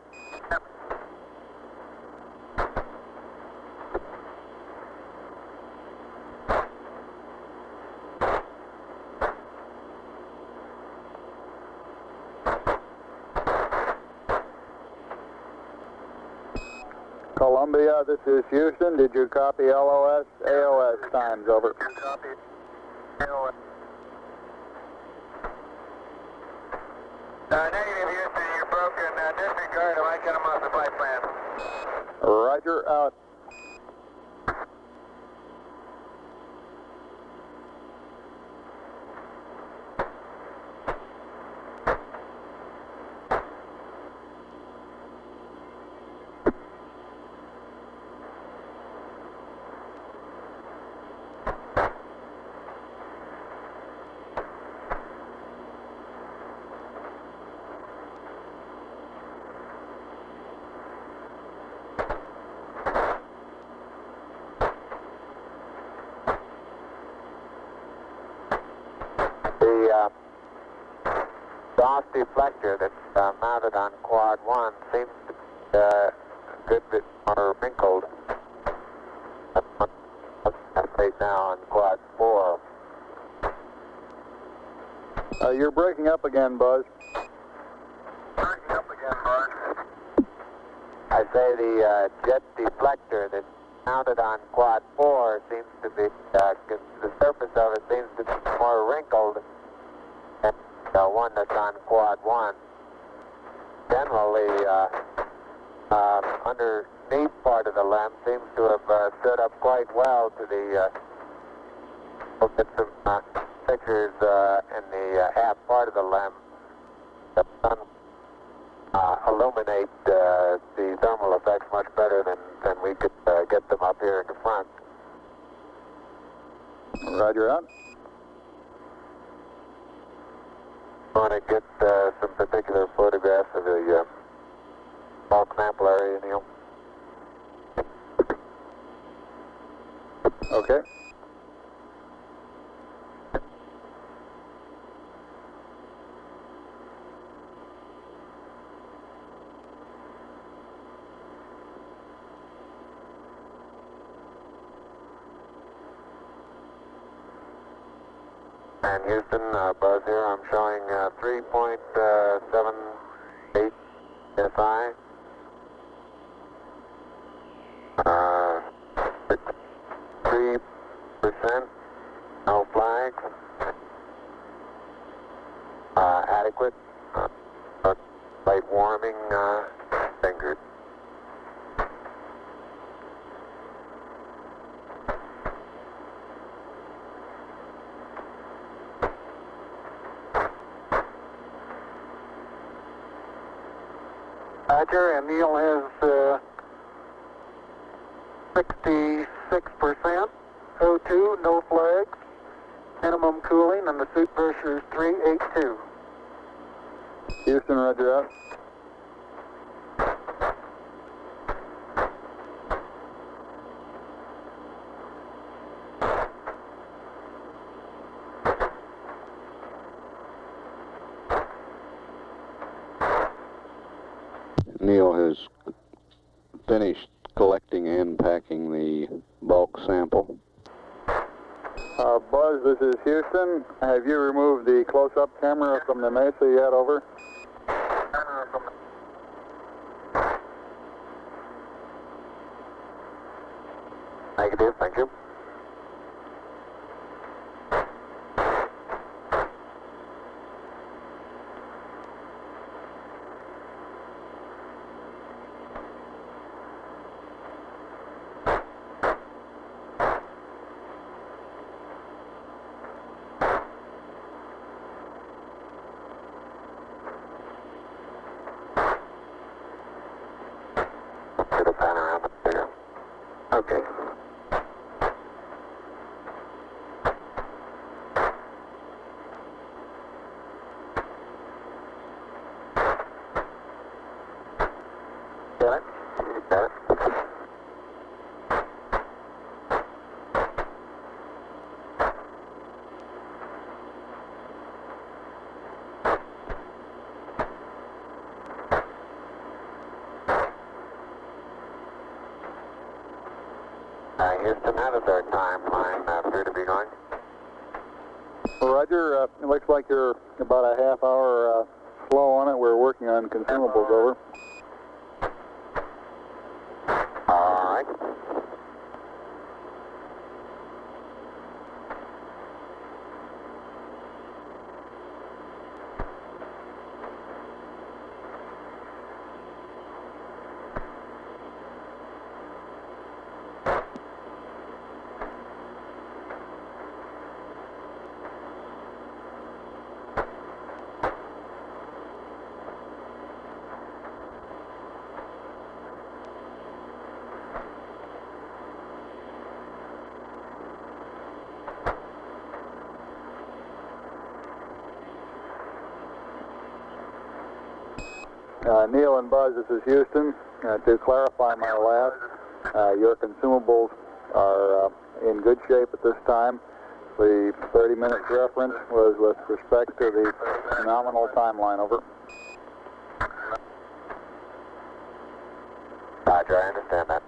Columbia, this is Houston. Did you copy LOS, AOS times? Over. Copy AOS. Negative, Houston. You're broken. Disregard them. I cut them off the flight plan. Roger, out. The exhaust deflector that's mounted on quad 1 seems to be a good bit more wrinkled right now on quad 4. You're breaking up again, Buzz. Breaking up again, Buzz. I say the jet deflector that's mounted on quad 4 seems to be, the surface of it seems to be more wrinkled than the one that's on quad 1. Generally, underneath part of the LEM seems to have stood up quite well to the, we'll get some pictures in the aft part of the LEM. The sun illuminate the thermal effects much better than we could get them up here in the front. Roger, out. I want to get some particular photographs of the bulk sample area, Neil. Okay. And Houston, Buzz here, I'm showing 3.78 SI. 3%, no flags. Adequate. Light warming, fingered. Roger, and Neil has 66%, O2, no flags, minimum cooling, and the suit pressure is 382. Houston, roger, out. Neil has finished collecting and packing the bulk sample. Buzz, this is Houston. Have you removed the close-up camera from the Mesa yet? Over. Negative, thank you. Houston, how does our timeline appear to be going? Roger, it looks like you're about a half hour slow on it. We're working on consumables, over. All right. Neil and Buzz, this is Houston. To clarify my last, your consumables are in good shape at this time. The 30-minute reference was with respect to the nominal timeline, over. Roger, I understand that.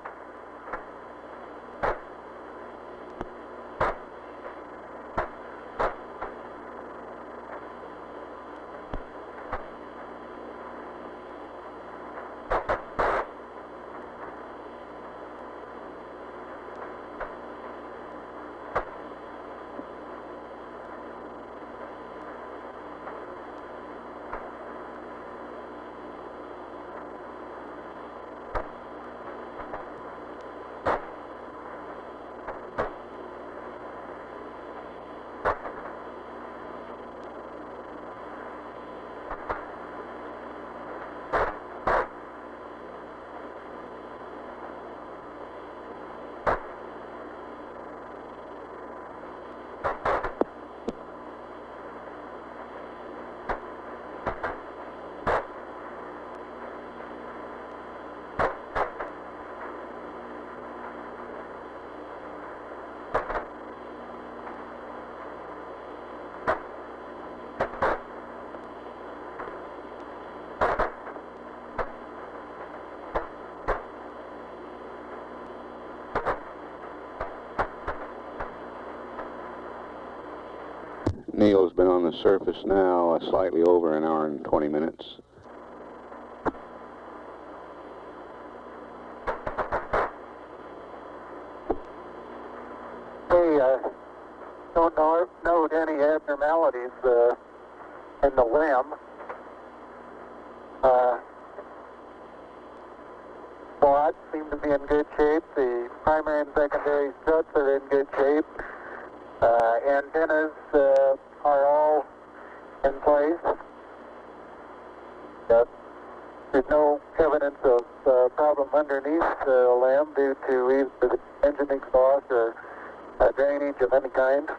Neil's been on the surface now slightly over an hour and 20 minutes. Don't note any abnormalities in the limb. Quads seem to be in good shape. The primary and secondary struts are in good shape. Antennas are all in place. There's no evidence of problem underneath the limb due to either the engine exhaust or drainage of any kind.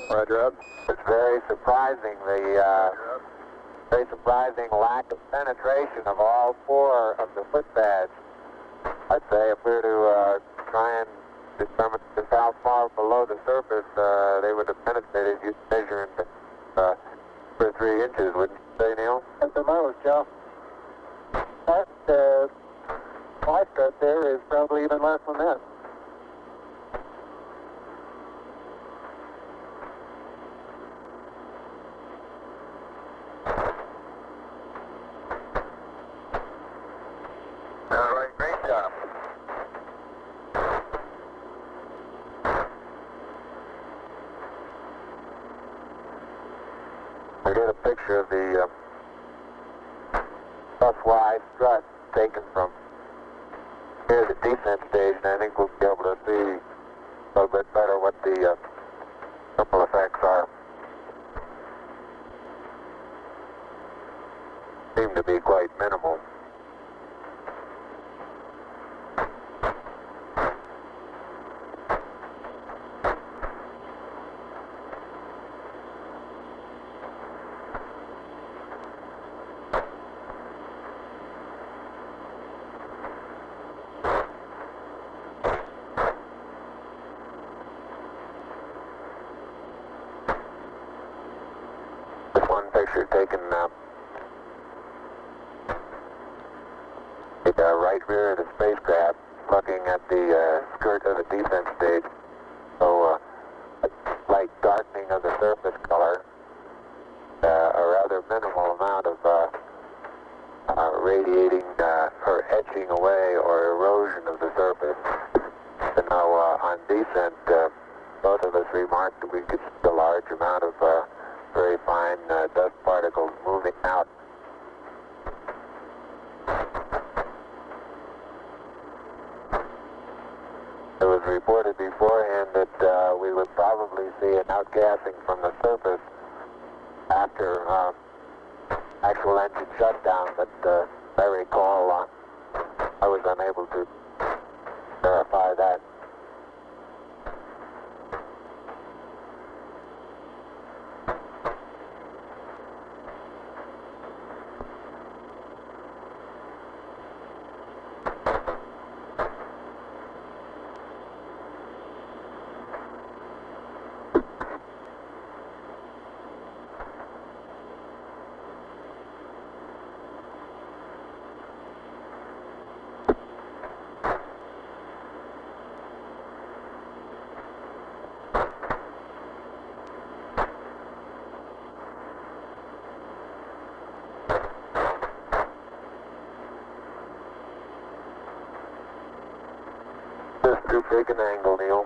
Roger, up. It's very surprising, very surprising lack of penetration of all four of the foot pads. I'd say if we were to try and determine just how far below the surface they would have penetrated, you'd measure in 2 or 3 inches, wouldn't you say, Neil? At the most, yeah. That fly strut there is probably even less than that. All right, great job. I get a picture of the bus-Y strut taken from here, the descent stage, and I think we'll be able to see a little bit better what the ripple effects are. Seem to be quite minimal. picture taken the right rear of the spacecraft, looking at the skirt of the descent stage. So a slight darkening of the surface color, a rather minimal amount of radiating or etching away or erosion of the surface. And now on descent, both of us remarked that we could see a large amount of very fine dust particles moving out. It was reported beforehand that we would probably see an outgassing from the surface after actual engine shutdown, but I recall I was unable to verify that. Just too big an angle, Neil.